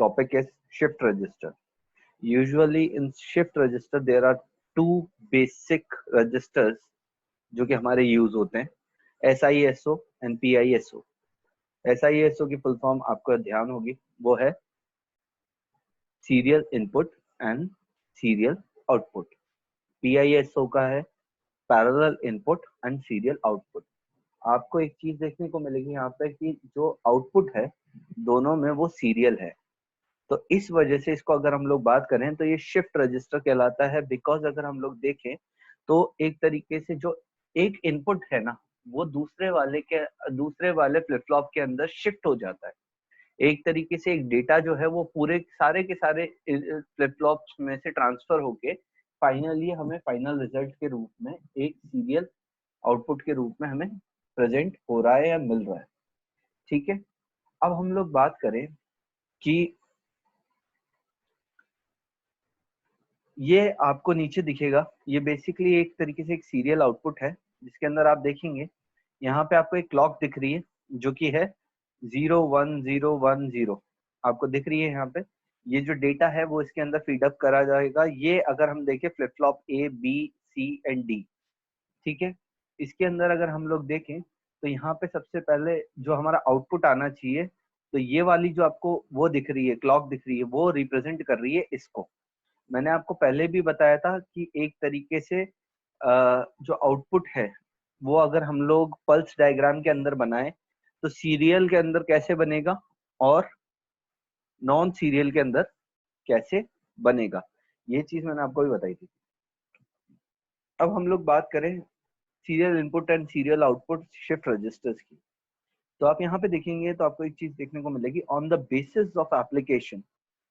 topic is shift register. Usually in shift register there are two basic registers जो कि हमारे use होते हैं, SISO एंड PISO. SISO की फुल फॉर्म आपको ध्यान होगी, वो है serial input and serial output. PISO का है parallel input and serial output. आपको एक चीज देखने को मिलेगी यहाँ पे कि जो आउटपुट है दोनों में वो सीरियल है. तो इस वजह से इसको अगर हम लोग बात करें तो ये शिफ्ट रजिस्टर कहलाता है. बिकॉज अगर हम लोग देखें तो एक तरीके से जो एक इनपुट है ना वो दूसरे वाले फ्लिप फ्लॉप के अंदर शिफ्ट हो जाता है. एक तरीके से एक डेटा जो है वो पूरे सारे के सारे फ्लिप फ्लॉप में से ट्रांसफर होके फाइनली हमें फाइनल रिजल्ट के रूप में एक सीरियल आउटपुट के रूप में हमें प्रेजेंट हो रहा है या मिल रहा है. ठीक है, अब हम लोग बात करें कि ये आपको नीचे दिखेगा, ये बेसिकली एक तरीके से एक सीरियल आउटपुट है जिसके अंदर आप देखेंगे यहाँ पे आपको एक क्लॉक दिख रही है जो कि है 01010 आपको दिख रही है यहाँ पे. ये जो डेटा है वो इसके अंदर फीड अप करा जाएगा. ये अगर हम देखें flip flop A, B, C and D. ठीक है, इसके अंदर अगर हम लोग देखें तो यहाँ पे सबसे पहले जो हमारा आउटपुट आना चाहिए तो ये वाली जो आपको वो दिख रही है क्लॉक दिख रही है वो रिप्रेजेंट कर रही है इसको. मैंने आपको पहले भी बताया था कि एक तरीके से जो आउटपुट है वो अगर हम लोग पल्स डायग्राम के अंदर बनाए तो सीरियल के अंदर कैसे बनेगा और नॉन सीरियल के अंदर कैसे बनेगा, ये चीज मैंने आपको भी बताई थी. अब हम लोग बात करें serial input and serial output shift registers की. तो आप यहाँ पे देखेंगे तो आपको एक चीज देखने को मिलेगी. On the basis of application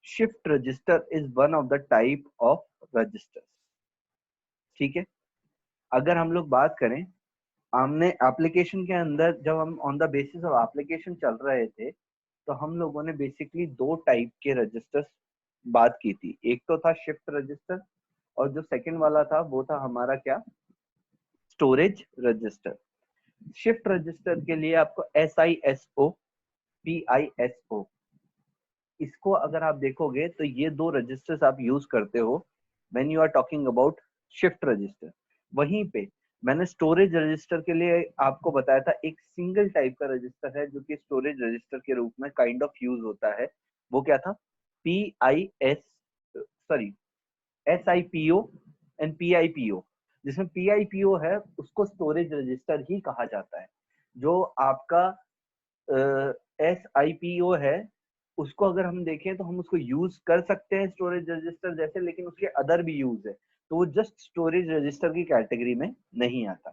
shift register is one of the type of registers. ठीक है, अगर हम लोग बात करें हमने एप्लीकेशन के अंदर जब हम on the basis of application चल रहे थे तो हम लोगों ने बेसिकली दो टाइप के रजिस्टर्स बात की थी. एक तो था शिफ्ट रजिस्टर और जो सेकंड वाला था वो था हमारा क्या, स्टोरेज रजिस्टर. शिफ्ट रजिस्टर के लिए आपको SISO, PISO, इसको अगर आप देखोगे तो ये दो रजिस्टर्स आप यूज करते हो when you are talking about shift register. वहीं पे मैंने स्टोरेज रजिस्टर के लिए आपको बताया था एक सिंगल टाइप का रजिस्टर है जो कि स्टोरेज रजिस्टर के रूप में काइंड ऑफ यूज होता है. वो क्या था, SIPO एंड PIPO. जिसमें PIPO है उसको स्टोरेज रजिस्टर ही कहा जाता है. जो आपका SIPO है उसको अगर हम देखें तो हम उसको यूज कर सकते हैं स्टोरेज रजिस्टर जैसे, लेकिन उसके अदर भी यूज है तो वो जस्ट स्टोरेज रजिस्टर की कैटेगरी में नहीं आता.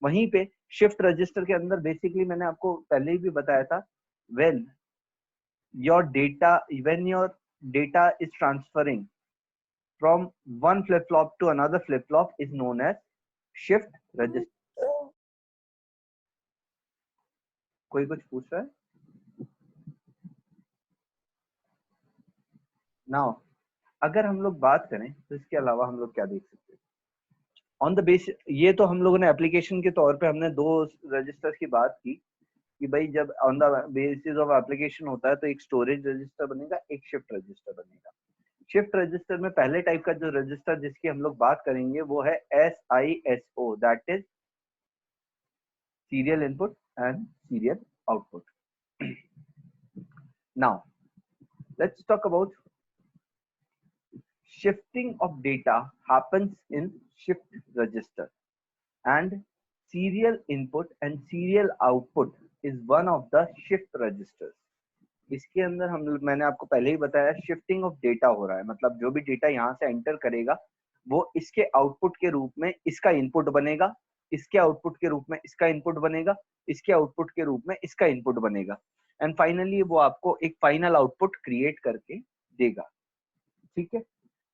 वहीं पे शिफ्ट रजिस्टर के अंदर बेसिकली मैंने आपको पहले ही भी बताया था when your data is transferring from one flip flop to another flip flop is known as shift register. कोई कुछ पूछ रहा है? नाउ अगर हम लोग बात करें तो इसके अलावा हम लोग क्या देख सकते हैं ऑन द बेसिस. ये तो हम लोगों ने एप्लीकेशन के तौर पे हमने दो रजिस्टर्स की बात की कि भाई जब on the basis of application होता है तो एक स्टोरेज रजिस्टर बनेगा, एक शिफ्ट रजिस्टर बनेगा. शिफ्ट रजिस्टर में पहले टाइप का जो रजिस्टर जिसकी हम लोग बात करेंगे वो है SISO, that is serial input and serial output. Now let's talk about shifting of data happens in shift register and serial input and serial output is one of the shift registers. इसके अंदर मैंने आपको पहले ही बताया shifting of data हो रहा है, मतलब जो भी डेटा यहाँ से एंटर करेगा वो इसके आउटपुट के रूप में इसका इनपुट बनेगा, इसके आउटपुट के रूप में इसका इनपुट बनेगा, इसके आउटपुट के रूप में इसका इनपुट बनेगा एंड फाइनली वो आपको एक फाइनल आउटपुट क्रिएट करके देगा. ठीक है,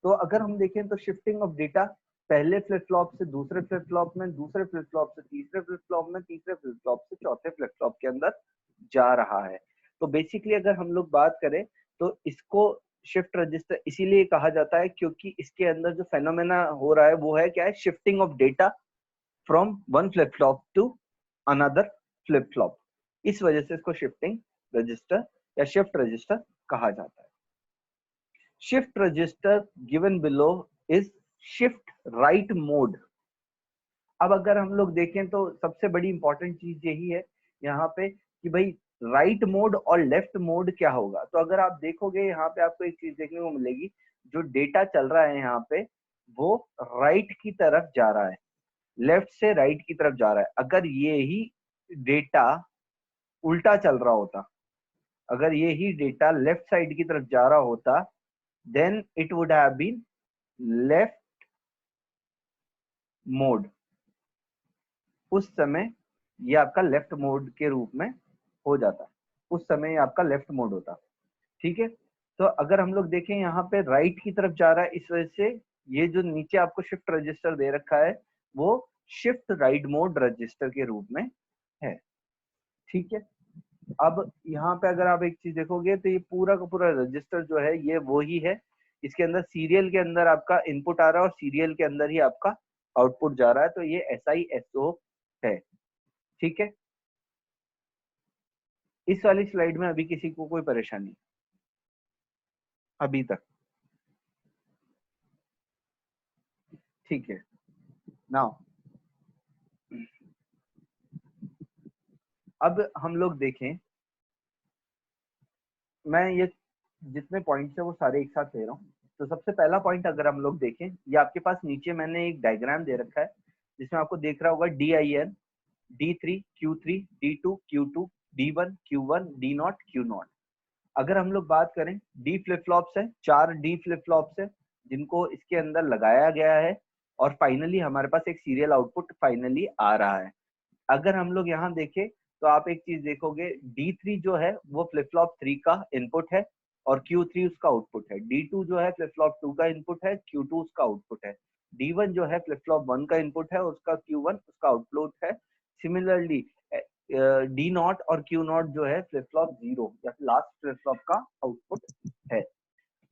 तो अगर हम देखें तो शिफ्टिंग ऑफ डेटा पहले फ्लिप फ्लॉप से दूसरे फ्लिप फ्लॉप में, दूसरे फ्लिप फ्लॉप से तीसरे फ्लिप फ्लॉप में, तीसरे फ्लिप फ्लॉप से चौथे फ्लिप फ्लॉप के अंदर जा रहा है. तो बेसिकली अगर हम लोग बात करें तो इसको शिफ्ट रजिस्टर इसीलिए कहा जाता है क्योंकि इसके अंदर जो फेनोमेना हो रहा है वो है क्या है, shifting of data from one flip flop to another flip flop. इस वजह से इसको शिफ्टिंग रजिस्टर या शिफ्ट रजिस्टर कहा जाता है. Shift register given below is shift right mode. अब अगर हम लोग देखें तो सबसे बड़ी इंपॉर्टेंट चीज यही है यहाँ पे कि भाई राइट मोड और लेफ्ट मोड क्या होगा। तो अगर आप देखोगे यहाँ पे आपको एक चीज देखने को मिलेगी, जो डेटा चल रहा है यहाँ पे वो राइट की तरफ जा रहा है, लेफ्ट से राइट की तरफ जा रहा है। अगर ये ही डेटा उल्टा चल रहा होता, अगर ये ही डेटा लेफ्ट साइड की तरफ जा रहा होता, then it would have been left mode. उस समय ये आपका लेफ्ट मोड के रूप में हो जाता, उस समय आपका लेफ्ट मोड होता। ठीक है, तो अगर हम लोग देखें यहाँ पे राइट की तरफ जा रहा है, इस वजह से ये जो नीचे आपको शिफ्ट रजिस्टर दे रखा है वो शिफ्ट राइट मोड रजिस्टर के रूप में है। ठीक है, अब यहाँ पे अगर आप एक चीज देखोगे तो ये पूरा का पूरा रजिस्टर जो है ये वो ही है। इसके अंदर सीरियल के अंदर आपका इनपुट आ रहा है और सीरियल के अंदर ही आपका आउटपुट जा रहा है, तो ये SISO है। ठीक है, इस वाली स्लाइड में अभी किसी को कोई परेशानी अभी तक? ठीक है, नाउ अब हम लोग देखें, मैं ये जितने पॉइंट्स है वो सारे एक साथ ले रहा हूँ। तो सबसे पहला पॉइंट अगर हम लोग देखें, ये आपके पास नीचे मैंने एक डायग्राम दे रखा है जिसमें आपको देख रहा होगा DIN, D3, Q3, D2, Q2, D1, Q1, D0, Q0। अगर हम लोग बात करें, डी फ्लिप फ्लॉप्स है, 4 डी फ्लिप फ्लॉप्स है जिनको इसके अंदर लगाया गया है और फाइनली हमारे पास एक सीरियल आउटपुट फाइनली आ रहा है। अगर हम लोग यहाँ देखें तो आप एक चीज देखोगे, D3 जो है वो फ्लिप फ्लॉप 3 का इनपुट है और Q3 उसका आउटपुट है। D2 जो है फ्लिप फ्लॉप 2 का इनपुट है, Q2 उसका आउटपुट है। D1 जो है फ्लिप फ्लॉप 1 का इनपुट है, उसका Q1 उसका आउटपुट है। सिमिलरली D0 और Q0 जो है फ्लिप फ्लॉप 0 या लास्ट फ्लिप फ्लॉप का आउटपुट है।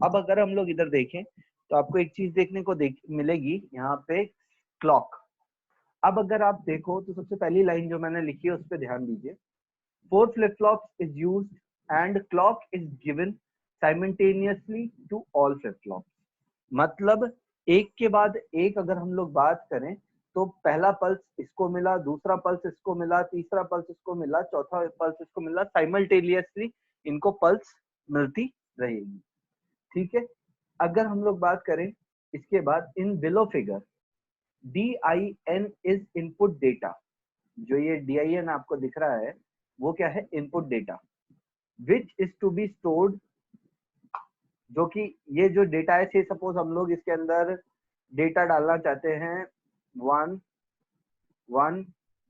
अब अगर हम लोग इधर देखें तो आपको एक चीज देखने को मिलेगी यहाँ पे, क्लॉक। अब अगर आप देखो तो सबसे पहली लाइन जो मैंने लिखी है उस पर ध्यान दीजिए। 4 flip flops is used and clock is given simultaneously to all flip flops। मतलब एक के बाद एक अगर हम लोग बात करें तो पहला पल्स इसको मिला, दूसरा पल्स इसको मिला, तीसरा पल्स इसको मिला, चौथा पल्स इसको मिला, साइमल्टेनियसली इनको पल्स मिलती रहेगी। ठीक है, अगर हम लोग बात करें इसके बाद, in below figure DIN is input data. जो ये DIN आपको दिख रहा है वो क्या है? Input data, which is to be stored. जो कि ये जो डेटा है, से सपोज हम लोग इसके अंदर डेटा डालना चाहते हैं 1 1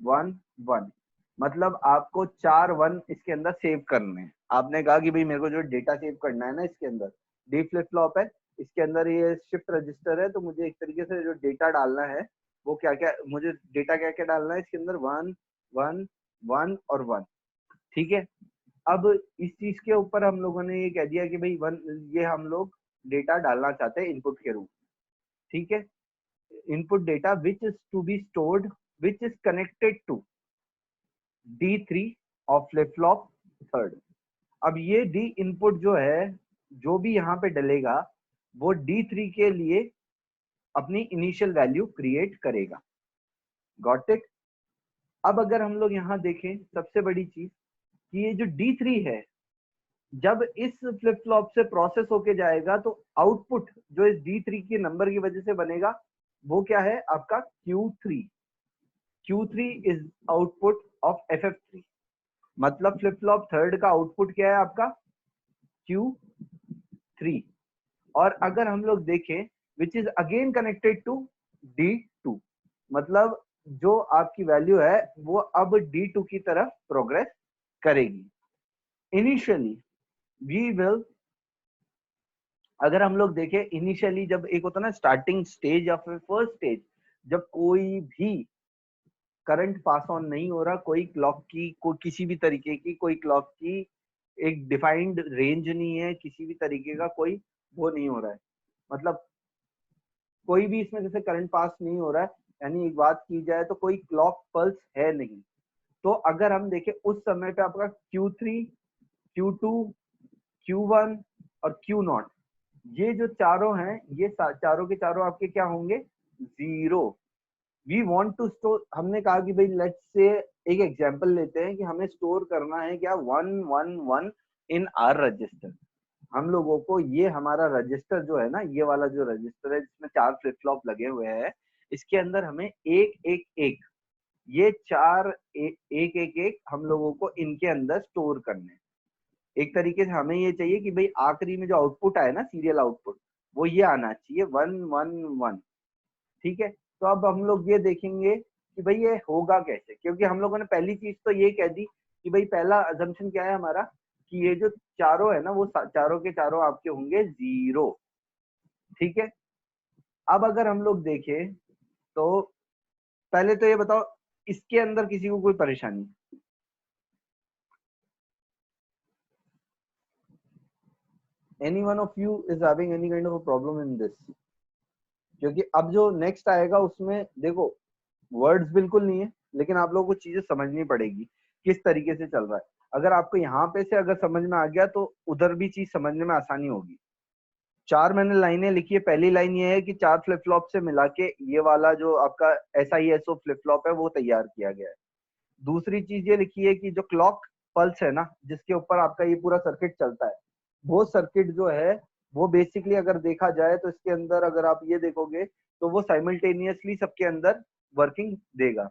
1 1, मतलब आपको 4 1 इसके अंदर सेव करने हैं। आपने कहा कि भाई मेरे को जो डेटा सेव करना है ना, इसके अंदर डी फ्लिप फ्लॉप है, इसके अंदर ये शिफ्ट रजिस्टर है, तो मुझे एक तरीके से जो डेटा डालना है वो क्या क्या, मुझे डेटा क्या क्या डालना है इसके अंदर, 1 1 1 और 1। ठीक है, अब इस चीज के ऊपर हम लोगों ने ये कह दिया कि भाई 1, ये हम लोग डेटा डालना चाहते हैं इनपुट के रूप। ठीक है, input data which is to be stored which is connected to D3 of flip flop third. अब ये डी इनपुट जो है, जो भी यहाँ पे डलेगा वो D3 के लिए अपनी इनिशियल वैल्यू क्रिएट करेगा। Got it? अब अगर हम लोग यहाँ देखें सबसे बड़ी चीज कि ये जो D3 है, जब इस फ्लिप फ्लॉप से प्रोसेस होके जाएगा तो आउटपुट जो इस D3 के नंबर की वजह से बनेगा वो क्या है? आपका Q3। Q3 is output of FF3। मतलब फ्लिप फ्लॉप थर्ड का आउटपुट क्या है आपका? Q3। और अगर हम लोग देखें which is again connected to D2, मतलब जो आपकी वैल्यू है वो अब D2 की तरफ प्रोग्रेस करेगी। इनिशियली वी विल, अगर हम लोग देखें इनिशियली जब एक होता है ना स्टार्टिंग स्टेज या फिर फर्स्ट स्टेज, जब कोई भी करंट पास ऑन नहीं हो रहा, कोई क्लॉक की किसी भी तरीके की कोई क्लॉक की एक डिफाइंड रेंज नहीं है, किसी भी तरीके का कोई वो नहीं हो रहा है, मतलब कोई भी इसमें जैसे करंट पास नहीं हो रहा है, यानी एक बात की जाए तो कोई क्लॉक पल्स है नहीं। तो अगर हम देखें उस समय पे आपका Q3, Q2, Q1 और Q0 ये जो चारों हैं ये चारों के चारों आपके क्या होंगे, zero. We want to store, हमने कहा कि भाई लेट्स से एक एग्जांपल लेते हैं कि हमें स्टोर करना है क्या 111 इन आर रजिस्टर। हम लोगों को ये हमारा रजिस्टर जो है ना, ये वाला जो रजिस्टर है जिसमें 4 फ्लिप फ्लॉप लगे हुए हैं, इसके अंदर हमें एक एक एक ये चार एक एक एक हम लोगों को इनके अंदर स्टोर करने हैं। एक तरीके से हमें ये चाहिए कि भाई आखिरी में जो आउटपुट आए ना, सीरियल आउटपुट, वो ये आना चाहिए 111। ठीक है, तो अब हम लोग ये देखेंगे कि भाई ये होगा कैसे, क्योंकि हम लोगों ने पहली चीज तो ये कह दी कि भाई पहला अजम्पशन क्या है हमारा, कि ये जो चारों है ना वो चारों के चारों आपके होंगे जीरो। ठीक है, अब अगर हम लोग देखें तो पहले तो ये बताओ इसके अंदर किसी को कोई परेशानी, any one of you is having any kind of a problem in this? क्योंकि अब जो नेक्स्ट आएगा उसमें देखो वर्ड्स बिल्कुल नहीं है, लेकिन आप लोगों को चीजें समझनी पड़ेगी किस तरीके से चल रहा है। अगर आपको यहाँ पे से अगर समझ में आ गया तो उधर भी चीज समझने में आसानी होगी। चार मैंने लाइनें लिखी है। पहली लाइन ये है कि 4 फ्लिप फ्लॉप से मिला के ये वाला जो आपका SISO फ्लिप फ्लॉप है वो तैयार किया गया है। दूसरी चीज ये लिखी है कि जो क्लॉक पल्स है ना, जिसके ऊपर आपका ये पूरा सर्किट चलता है, वो सर्किट जो है वो बेसिकली अगर देखा जाए तो इसके अंदर अगर आप ये देखोगे तो वो साइमल्टेनियसली सबके अंदर वर्किंग देगा।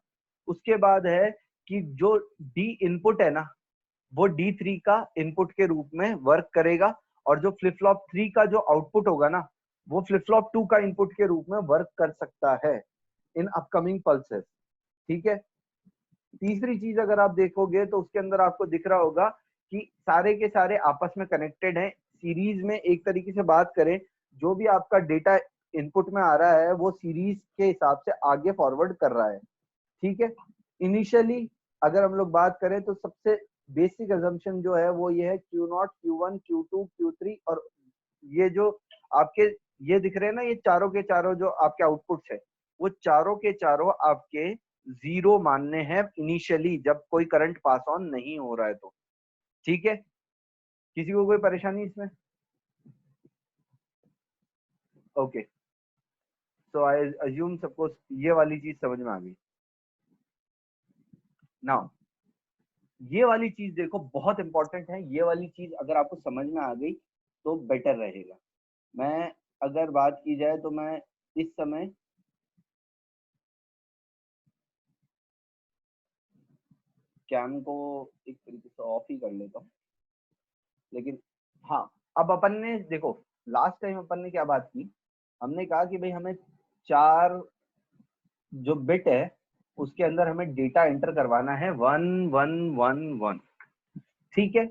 उसके बाद है कि जो डी इनपुट है ना, वो D3 का इनपुट के रूप में वर्क करेगा, और जो फ्लिप फ्लॉप 3 का जो आउटपुट होगा ना, वो फ्लिप फ्लॉप 2 का इनपुट के रूप में वर्क कर सकता है इन अपकमिंग पल्सेस। ठीक है, तीसरी चीज अगर आप देखोगे तो उसके अंदर आपको दिख रहा होगा कि सारे के सारे आपस में कनेक्टेड हैं सीरीज में। एक तरीके से बात करें, जो भी आपका डेटा इनपुट में आ रहा है वो सीरीज के हिसाब से आगे फॉरवर्ड कर रहा है। ठीक है, इनिशियली अगर हम लोग बात करें तो सबसे बेसिक अजम्पशन जो है वो ये है Q0 Q1 Q2 Q3, और ये जो आपके ये दिख रहे हैं ना, ये चारों के चारों जो आपके आउटपुट्स है, वो चारों के चारों आपके जीरो मानने हैं इनिशियली, जब कोई करंट पास ऑन नहीं हो रहा है तो। ठीक है, किसी को कोई परेशानी इसमें? ओके, सो आई अज्यूम सबको ये वाली चीज समझ में आ गई। नाउ ये वाली चीज देखो बहुत इंपॉर्टेंट है, ये वाली चीज अगर आपको समझ में आ गई तो बेटर रहेगा। मैं अगर बात की जाए तो मैं इस समय कैम को एक तरीके से ऑफ ही कर लेता हूँ, लेकिन हाँ, अब अपन ने देखो लास्ट टाइम अपन ने क्या बात की, हमने कहा कि भाई हमें चार जो बिट है उसके अंदर हमें डेटा एंटर करवाना है 1111। ठीक है,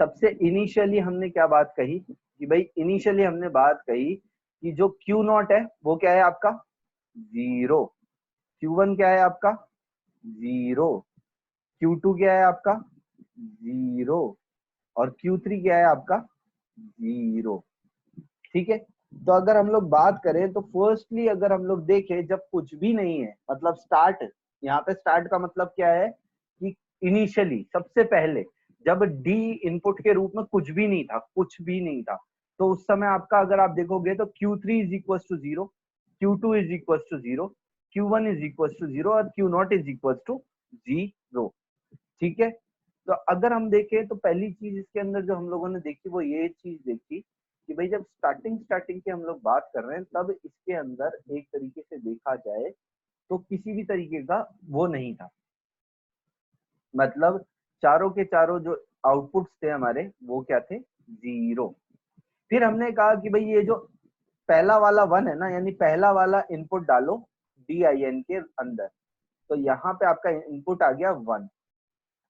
सबसे इनिशियली हमने क्या बात कही कि भाई इनिशियली हमने बात कही कि जो Q0 है वो क्या है आपका जीरो, Q1 क्या है आपका जीरो, Q2 क्या है आपका जीरो, और Q3 क्या है आपका जीरो। ठीक है, तो अगर हम लोग बात करें तो फर्स्टली अगर हम लोग देखें जब कुछ भी नहीं है, मतलब स्टार्ट, यहाँ पे स्टार्ट का मतलब क्या है कि इनिशियली सबसे पहले जब डी इनपुट के रूप में कुछ भी नहीं था, कुछ भी नहीं था, तो उस समय आपका अगर आप देखोगे तो Q3 is equal to zero, Q2 is equal to zero, Q1 is equal to zero, और Q0 is equal to zero. ठीक है, तो अगर हम देखें तो पहली चीज इसके अंदर जो हम लोगों ने देखी वो ये चीज देखी कि भाई जब स्टार्टिंग की हम लोग बात कर रहे हैं तब इसके अंदर एक तरीके से देखा जाए तो किसी भी तरीके का वो नहीं था, मतलब चारों के चारों जो आउटपुट्स थे हमारे वो क्या थे, जीरो। फिर हमने कहा कि भाई ये जो पहला वाला वन है ना, यानी पहला वाला इनपुट डालो DIN के अंदर, तो यहाँ पे आपका इनपुट आ गया वन।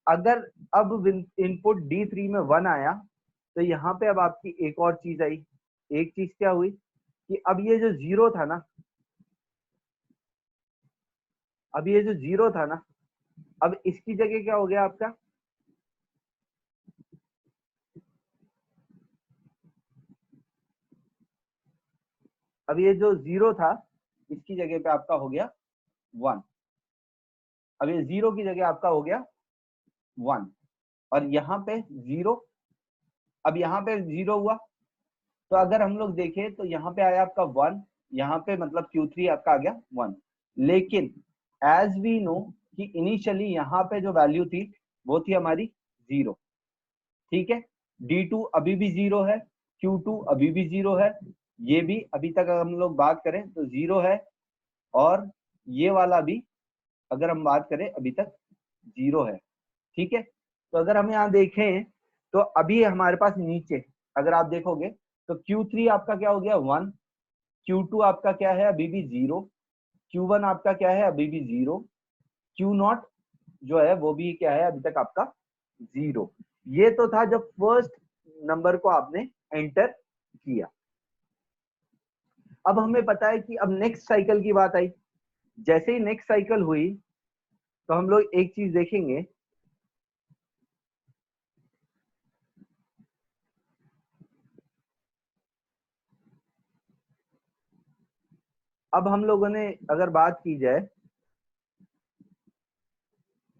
अगर अब इनपुट D3 में वन आया तो यहाँ पे अब आपकी एक और चीज आई। एक चीज क्या हुई कि अब ये जो जीरो था ना, अब ये जो जीरो था ना, अब इसकी जगह क्या हो गया आपका, अब ये जो जीरो था इसकी जगह पे आपका हो गया वन। अब ये जीरो की जगह आपका हो गया वन, और यहाँ पे जीरो, अब यहाँ पे जीरो हुआ, तो अगर हम लोग देखें तो यहाँ पे आया आपका 1, यहाँ पे मतलब Q3 आपका आ गया 1, लेकिन एज वी नो कि इनिशियली यहाँ पे जो वैल्यू थी वो थी हमारी 0, ठीक है। D2 अभी भी 0 है, Q2 अभी भी 0 है, ये भी अभी तक अगर हम लोग बात करें तो 0 है, और ये वाला भी अगर हम बात करें अभी तक 0 है, ठीक है। तो अगर हम यहाँ देखें तो अभी हमारे पास नीचे अगर आप देखोगे तो Q3 आपका क्या हो गया 1, Q2 आपका क्या है अभी भी 0, Q1 आपका क्या है अभी भी 0, Q0 जो है वो भी क्या है अभी तक आपका 0। ये तो था जब फर्स्ट नंबर को आपने एंटर किया। अब हमें पता है कि अब नेक्स्ट साइकिल की बात आई, जैसे ही नेक्स्ट साइकिल हुई तो हम लोग एक चीज देखेंगे, अब हम लोगों ने अगर बात की जाए,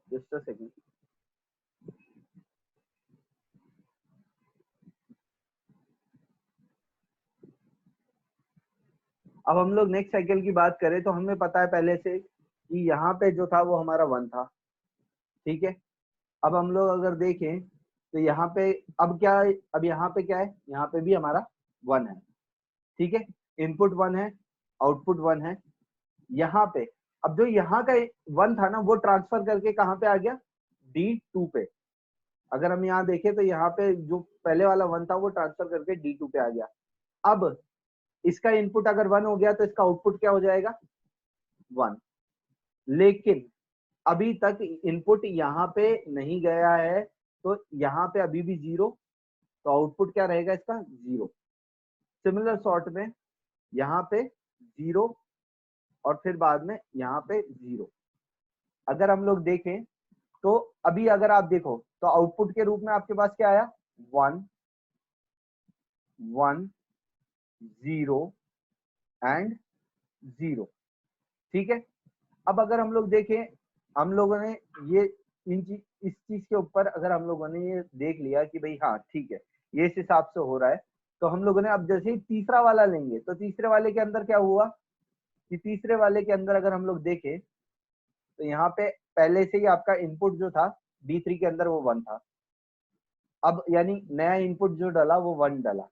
जस्ट अ सेकंड, अब हम लोग नेक्स्ट साइकिल की बात करें तो हमें पता है पहले से कि यहाँ पे जो था वो हमारा 1 था, ठीक है। अब हम लोग अगर देखें तो यहाँ पे अब क्या है, अब यहाँ पे क्या है, यहाँ पे भी हमारा 1 है, ठीक है। इनपुट 1 है, आउटपुट 1 है। यहाँ पे अब जो यहाँ का 1 था ना वो ट्रांसफर करके कहाँ पे आ गया, D2 पे। अगर हम यहाँ देखें तो यहाँ पे जो पहले वाला 1 था वो ट्रांसफर करके D2 पे आ गया। अब इसका इनपुट अगर 1 हो गया तो इसका आउटपुट क्या हो जाएगा, 1। लेकिन अभी तक इनपुट यहाँ पे नहीं गया है, तो यहाँ पे अभी भी 0, तो आउटपुट क्या रहेगा इसका 0। सिमिलर सॉर्ट में यहाँ पे 0 और फिर बाद में यहाँ पे 0। अगर हम लोग देखें तो अभी अगर आप देखो तो आउटपुट के रूप में आपके पास क्या आया, 1 1 0 एंड 0, ठीक है। अब अगर हम लोग देखें, हम लोगों ने ये इस चीज के ऊपर अगर हम लोगों ने ये देख लिया कि भाई हाँ ठीक है ये इस हिसाब से हो रहा है, तो हम लोगों ने अब जैसे ही तीसरा वाला लेंगे तो तीसरे वाले के अंदर क्या हुआ कि तीसरे वाले के अंदर अगर हम लोग देखें तो यहाँ पे पहले से ही आपका इनपुट जो था D3 के अंदर वो 1 था। अब यानी नया इनपुट जो डाला वो 1 डाला,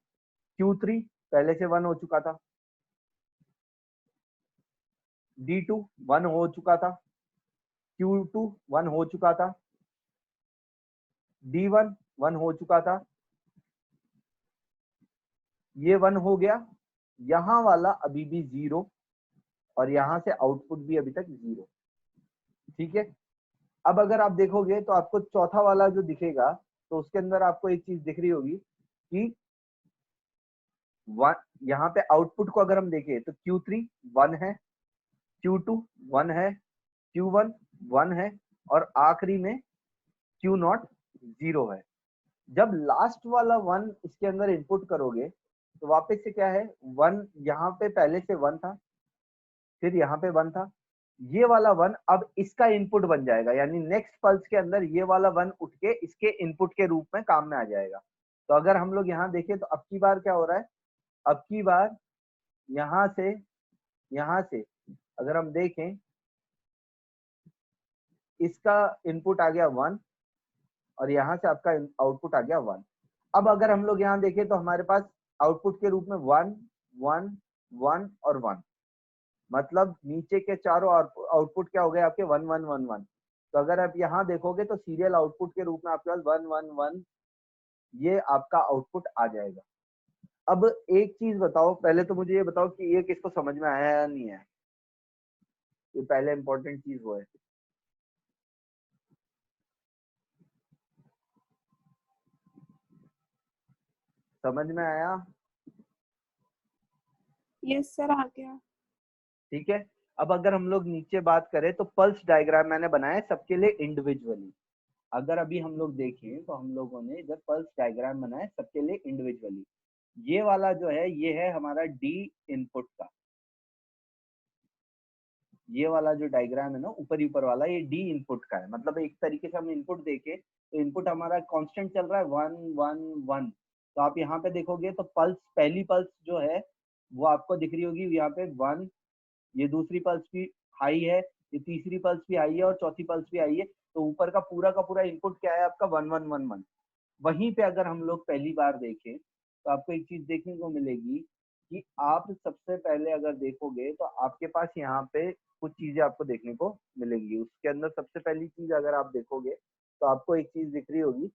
Q3 पहले से 1 हो चुका था, D2 1 हो चुका था, Q2 1 हो चुका था, D1 1 हो चुका था, ये 1 हो गया, यहाँ वाला अभी भी 0 और यहाँ से आउटपुट भी अभी तक 0, ठीक है। अब अगर आप देखोगे तो आपको चौथा वाला जो दिखेगा तो उसके अंदर आपको एक चीज दिख रही होगी कि यहाँ पे आउटपुट को अगर हम देखें तो Q3 1 है, Q2 1 है, Q1 1 है और आखिरी में Q0 0 है। जब लास्ट वाला 1 इसके अंदर इनपुट करोगे तो वापस से क्या है, 1 यहाँ पे पहले से 1 था, फिर यहाँ पे 1 था, ये वाला 1 अब इसका इनपुट बन जाएगा, यानी नेक्स्ट पल्स के अंदर ये वाला 1 उठ के इसके इनपुट के रूप में काम में आ जाएगा। तो अगर हम लोग यहाँ देखें तो अब की बार क्या हो रहा है, अब की बार यहाँ से अगर हम देखें इसका इनपुट आ गया 1 और यहाँ से आपका आउटपुट आ गया 1। अब अगर हम लोग यहाँ देखें तो हमारे पास आउटपुट के रूप में 1 1 1 और 1, मतलब नीचे के चारों आउटपुट क्या हो गए आपके 1 1 1 1। तो अगर आप यहाँ देखोगे तो सीरियल आउटपुट के रूप में आपके पास 1 1 1 ये आपका आउटपुट आ जाएगा। अब एक चीज बताओ, पहले तो मुझे ये बताओ कि ये किसको समझ में आया या नहीं है, ये पहले इंपॉर्टेंट चीज वो है। समझ में आया? यस सर, आ गया। ठीक है। अब अगर हम लोग नीचे बात करें तो पल्स डायग्राम मैंने बनाया सबके लिए इंडिविजुअली। अगर अभी हम लोग देखें तो हम लोगों ने जब पल्स डायग्राम बनाया सबके लिए इंडिविजुअली, ये वाला जो है ये है हमारा डी इनपुट का, ये वाला जो डायग्राम है ना ऊपर वाला ये डी इनपुट का है। मतलब एक तरीके से हम इनपुट देखे तो इनपुट हमारा कांस्टेंट चल रहा है 1 1 1, तो आप यहाँ पे देखोगे तो पल्स, पहली पल्स जो है वो आपको दिख रही होगी यहाँ पे 1, ये दूसरी पल्स भी हाई है, ये तीसरी पल्स भी हाई है और चौथी पल्स भी हाई है। तो ऊपर का पूरा इनपुट क्या है आपका 1111। वहीं पे अगर हम लोग पहली बार देखें तो आपको एक चीज देखने को मिलेगी कि आप सबसे पहले अगर देखोगे तो आपके पास यहाँ पे कुछ चीजें आपको देखने को मिलेंगी। उसके अंदर सबसे पहली चीज अगर आप देखोगे तो आपको एक चीज दिख रही होगी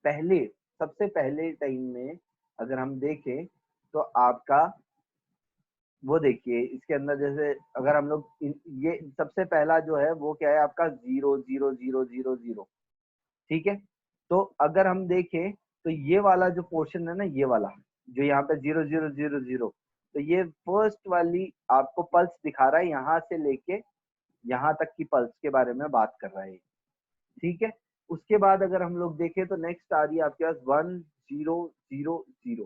पहले, सबसे पहले टाइम में अगर हम देखें तो आपका वो देखिए इसके अंदर जैसे अगर हम लोग ये सबसे पहला जो है वो क्या है आपका 0 0 0 0 0, ठीक है। तो अगर हम देखें तो ये वाला जो पोर्शन है ना, ये वाला जो यहाँ पे 0 0 0 0, तो ये फर्स्ट वाली आपको पल्स दिखा रहा है, यहाँ से लेके यहाँ तक की पल्स के बारे में बात कर रहा है, ठीक है। उसके बाद अगर हम लोग देखें तो नेक्स्ट आ रही है आपके पास 1 0 0 0।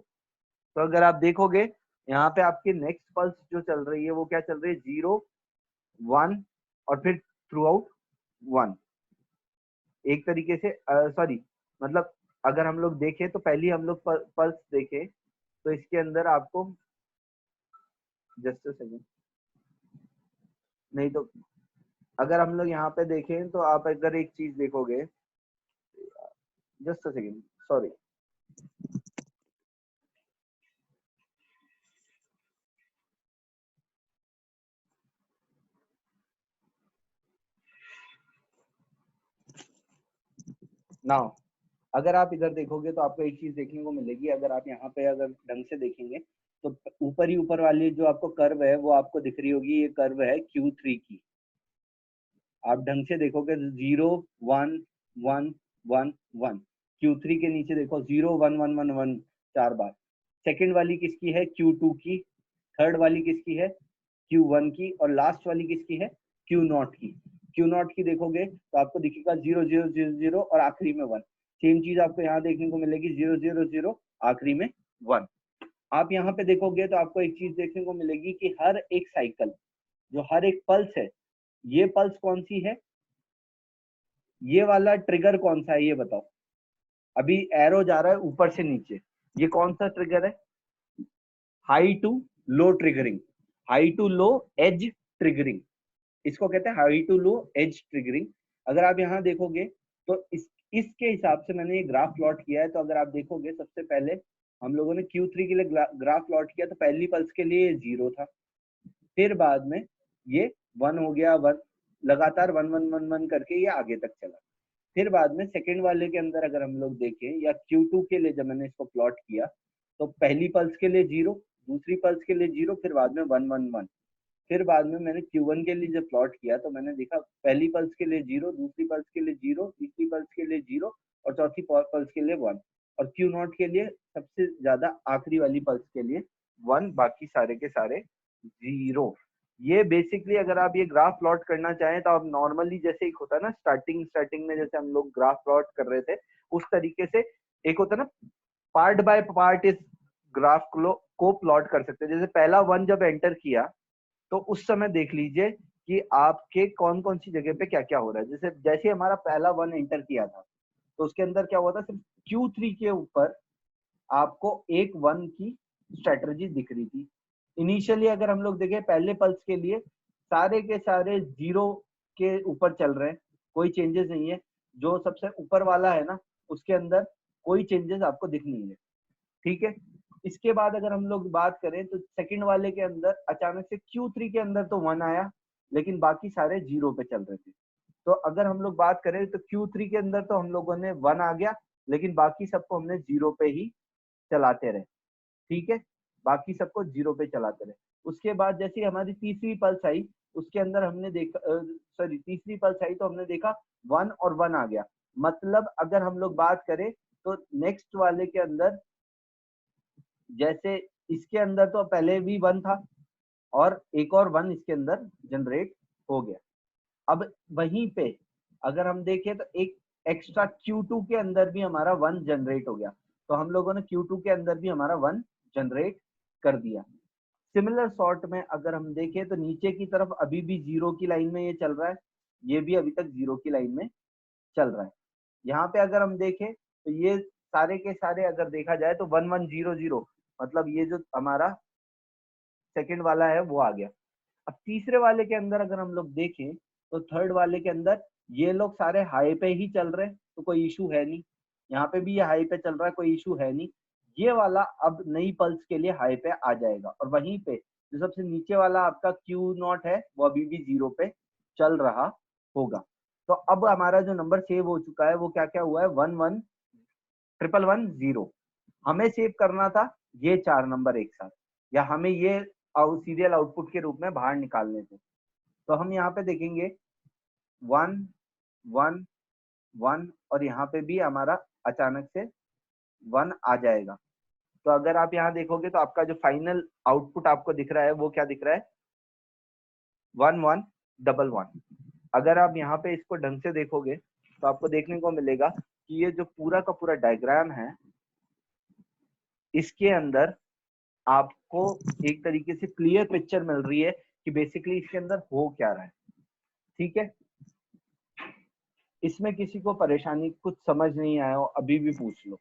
तो अगर आप देखोगे यहाँ पे आपकी नेक्स्ट पल्स जो चल रही है वो क्या चल रही है 0 1 और फिर थ्रू आउट 1। एक तरीके से सॉरी, मतलब अगर हम लोग देखें तो पहली हम लोग पल्स देखें तो इसके अंदर आपको जस्ट सेकंड, नहीं तो अगर हम लोग यहाँ पे देखें तो आप अगर एक चीज देखोगे, जस्ट सेकंड सॉरी, नाउ अगर आप इधर देखोगे तो आपको एक चीज देखने को मिलेगी। अगर आप यहाँ पे अगर ढंग से देखेंगे तो ऊपर ही ऊपर वाली जो आपको कर्व है वो आपको दिख रही होगी, ये कर्व है Q3 की। आप ढंग से देखोगे 0 1 1 1 1, Q3 के नीचे देखो 0 1 1 1 1 4 बार। सेकंड वाली किसकी है Q2 की, थर्ड वाली किसकी है Q1 की, और लास्ट वाली किसकी है Q0 की। Q0 की देखोगे तो आपको दिखेगा 0 0 0 0 और आखिरी में 1। सेम चीज आपको यहाँ देखने को मिलेगी 0 0 0 आखिरी में 1। आप यहाँ पे देखोगे तो आपको एक चीज देखने को मिलेगी कि हर एक साइकिल, जो हर एक पल्स है, ये पल्स कौन सी है, ये वाला ट्रिगर कौन सा है ये बताओ। अभी एरो जा रहा है ऊपर से नीचे, ये कौन सा ट्रिगर है, high to low triggering, high to low edge triggering, इसको कहते हैं high to low edge triggering. अगर आप यहाँ देखोगे तो इसके हिसाब से मैंने ये ग्राफ प्लॉट किया है। तो अगर आप देखोगे सबसे पहले हम लोगों ने Q3 के लिए ग्राफ प्लॉट किया तो पहली पल्स के लिए 0 था, फिर बाद में ये 1 हो गया, 1 लगातार 1 1 1 1 करके ये आगे तक चला। फिर बाद में सेकंड वाले के अंदर अगर हम लोग देखें या Q2 के लिए जब मैंने इसको प्लॉट किया तो पहली पल्स के लिए 0, दूसरी पल्स के लिए 0, फिर बाद में 1 1 1। फिर बाद में मैंने Q1 के लिए जब प्लॉट किया तो मैंने देखा पहली पल्स के लिए 0, दूसरी पल्स के लिए 0, तीसरी पल्स के लिए 0 और चौथी पल्स के लिए 1, और Q0 के लिए सबसे ज्यादा आखिरी वाली पल्स के लिए 1, बाकी सारे के सारे 0। ये बेसिकली अगर आप ये ग्राफ प्लॉट करना चाहें तो आप नॉर्मली जैसे एक होता है ना स्टार्टिंग में जैसे हम लोग ग्राफ प्लॉट कर रहे थे उस तरीके से एक होता है ना पार्ट बाय पार्ट इस ग्राफ को प्लॉट कर सकते हैं। जैसे पहला 1 जब एंटर किया तो उस समय देख लीजिए कि आपके कौन कौन सी जगह पे क्या क्या हो रहा है। जैसे जैसे हमारा पहला 1 एंटर किया था तो उसके अंदर क्या हुआ था, सिर्फ Q3 के ऊपर आपको एक 1 की स्ट्रेटजी दिख रही थी। इनिशियली अगर हम लोग देखें पहले पल्स के लिए सारे के सारे 0 के ऊपर चल रहे हैं, कोई चेंजेस नहीं है। जो सबसे ऊपर वाला है ना उसके अंदर कोई चेंजेस आपको दिख नहीं है, ठीक है। इसके बाद अगर हम लोग बात करें तो सेकंड वाले के अंदर अचानक से Q3 के अंदर तो 1 आया लेकिन बाकी सारे 0 पे चल रहे थे। तो अगर हम लोग बात करें तो Q3 के अंदर तो हम लोगों ने 1 आ गया लेकिन बाकी सबको हमने 0 पे ही चलाते रहे, ठीक है, बाकी सबको 0 पे चलाते रहे। उसके बाद जैसे हमारी तीसरी पल्स आई उसके अंदर हमने देखा सॉरी तीसरी पल्स आई तो हमने देखा 1 और 1 आ गया। मतलब अगर हम लोग बात करें तो नेक्स्ट वाले के अंदर जैसे इसके अंदर तो पहले भी 1 था और एक और 1 इसके अंदर जनरेट हो गया। अब वहीं पे अगर हम देखें तो एक एक्स्ट्रा Q2 के अंदर भी हमारा 1 जनरेट हो गया। तो हम लोगों ने Q2 के अंदर भी हमारा 1 जनरेट कर दिया। सिमिलर सॉर्ट में अगर हम देखें तो नीचे की तरफ अभी भी 0 की लाइन में ये चल रहा है, ये भी अभी तक 0 की लाइन में चल रहा है। यहाँ पे अगर हम देखें तो ये सारे के सारे अगर देखा जाए तो 1100, मतलब ये जो हमारा सेकंड वाला है वो आ गया। अब तीसरे वाले के अंदर अगर हम लोग देखें तो थर्ड वाले के अंदर ये लोग सारे हाई पे ही चल रहे हैं, तो कोई इशू है नहीं। यहाँ पे भी ये हाई पे चल रहा है, कोई इशू है नहीं। ये वाला अब नई पल्स के लिए हाई पे आ जाएगा, और वहीं पे जो सबसे नीचे वाला आपका Q0 है वो अभी भी 0 पे चल रहा होगा। तो अब हमारा जो नंबर सेव हो चुका है वो क्या क्या हुआ है, 111110। हमें सेव करना था ये 4 नंबर एक साथ, या हमें ये सीरियल आउटपुट के रूप में बाहर निकालने थे। तो हम यहाँ पे देखेंगे 1 1 1, और यहाँ पे भी हमारा अचानक से 1 आ जाएगा। तो अगर आप यहाँ देखोगे तो आपका जो फाइनल आउटपुट आपको दिख रहा है वो क्या दिख रहा है, 1111। अगर आप यहाँ पे इसको ढंग से देखोगे तो आपको देखने को मिलेगा कि ये जो पूरा का पूरा डायग्राम है, इसके अंदर आपको एक तरीके से क्लियर पिक्चर मिल रही है कि बेसिकली इसके अंदर हो क्या रहा है। ठीक है, इसमें किसी को परेशानी, कुछ समझ नहीं आया हो अभी भी पूछ लो।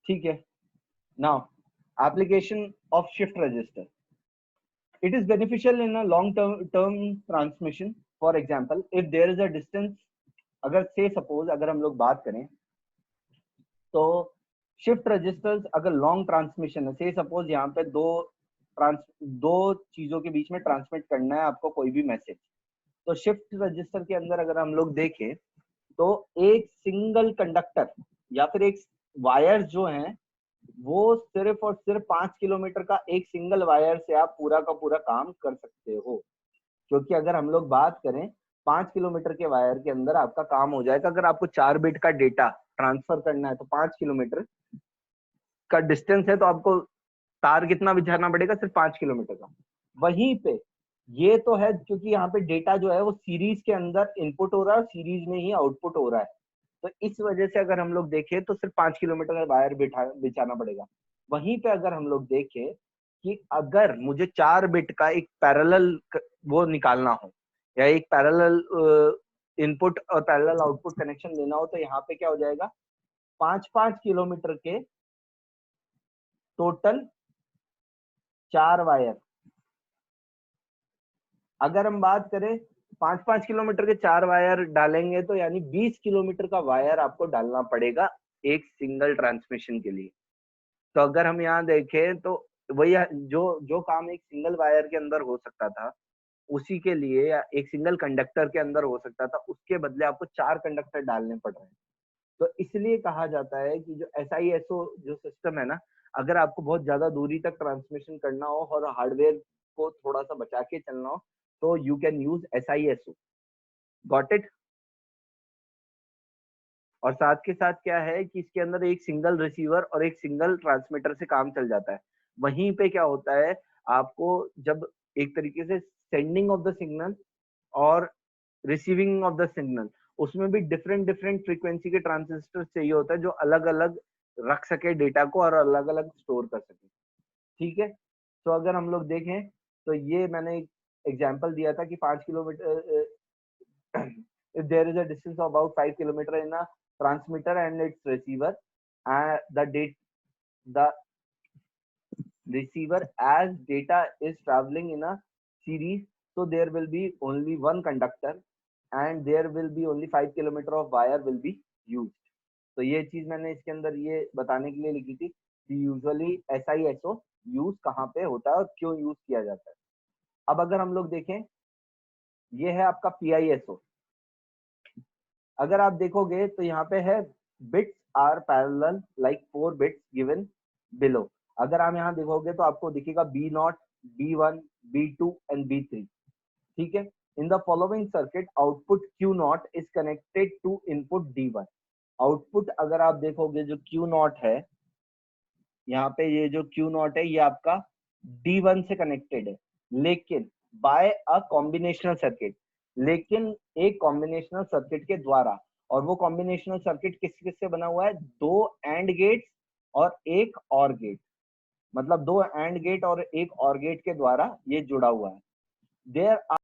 ठीक है, now application of shift register. It is beneficial in a long term transmission. For example, if there is a distance, अगर से सपोज अगर हम लोग बात करें तो शिफ्ट रजिस्टर्स अगर लॉन्ग ट्रांसमिशन है, से सपोज यहाँ पे दो चीजों के बीच में ट्रांसमिट करना है आपको कोई भी मैसेज, तो शिफ्ट रजिस्टर के अंदर अगर हम लोग देखें तो एक सिंगल कंडक्टर या फिर एक वायर जो है वो सिर्फ और सिर्फ 5 किलोमीटर का एक सिंगल वायर से आप पूरा का पूरा काम कर सकते हो। क्योंकि अगर हम लोग बात करें 5 किलोमीटर के वायर के अंदर आपका काम हो जाएगा। अगर आपको 4 बिट का डेटा ट्रांसफर करना है तो 5 किलोमीटर का डिस्टेंस है, तो आपको तार कितना बिछाना पड़ेगा, सिर्फ 5 किलोमीटर का। वहीं पे ये तो है क्योंकि यहाँ पे डेटा जो है वो सीरीज के अंदर इनपुट हो रहा है, सीरीज में ही आउटपुट हो रहा है, तो इस वजह से अगर हम लोग देखें तो सिर्फ 5 किलोमीटर का वायर बिछाना पड़ेगा। वहीं पे अगर हम लोग देखें कि अगर मुझे 4 बिट का एक पैरेलल वो निकालना हो, या एक पैरेलल इनपुट और पैरेलल आउटपुट कनेक्शन लेना हो, तो यहाँ पे क्या हो जाएगा, 5-5 किलोमीटर के टोटल 4 वायर। अगर हम बात करें 5-5 किलोमीटर के 4 वायर डालेंगे तो यानी 20 किलोमीटर का वायर आपको डालना पड़ेगा एक सिंगल ट्रांसमिशन के लिए। तो अगर हम यहाँ देखें तो वही जो काम एक सिंगल वायर के अंदर हो सकता था, उसी के लिए या एक सिंगल कंडक्टर के अंदर हो सकता था, उसके बदले आपको 4 कंडक्टर डालने पड़ रहे हैं। तो इसलिए कहा जाता है कि जो SISO जो सिस्टम है ना, अगर आपको बहुत ज्यादा दूरी तक ट्रांसमिशन करना हो और हार्डवेयर को थोड़ा सा बचा के चलना हो, तो you can use SISO। Got it. और साथ के साथ क्या है कि इसके अंदर एक सिंगल रिसीवर और एक सिंगल ट्रांसमीटर से काम चल जाता है। वहीं पे क्या होता है, आपको जब एक तरीके से सेंडिंग ऑफ द सिग्नल और रिसीविंग ऑफ द सिग्नल, उसमें भी डिफरेंट डिफरेंट फ्रीक्वेंसी के ट्रांजिस्टर चाहिए होता है जो अलग अलग रख सके डेटा को और अलग अलग स्टोर कर सके। ठीक है, तो अगर हम लोग देखें तो ये मैंने एग्जांपल दिया था कि 5 kilometre, if there is a distance of about 5 kilometer in a transmitter and its receiver, the receiver as data is traveling in a series, so there will be only one conductor and there will be only 5 kilometer of wire will be used. तो ये चीज मैंने इसके अंदर ये बताने के लिए लिखी थी कि यूजुअली SISO यूज कहाँ पे होता है और क्यों यूज किया जाता है। अब अगर हम लोग देखें, ये है आपका PISO। अगर आप देखोगे तो यहाँ पे है bits are parallel like 4 bits given below. अगर आप यहाँ देखोगे तो आपको दिखेगा B0, B1, B2 and B3। ठीक है, in the following circuit output Q0 is connected to input D1। Output अगर आप देखोगे जो Q0 है, यहाँ पे ये जो Q0 है ये आपका D1 से कनेक्टेड है, लेकिन बाय अ कॉम्बिनेशनल सर्किट, लेकिन एक कॉम्बिनेशनल सर्किट के द्वारा। और वो कॉम्बिनेशनल सर्किट किस किस से बना हुआ है, 2 AND गेट्स और एक OR गेट। मतलब दो एंड गेट और एक और गेट के द्वारा ये जुड़ा हुआ है। देयर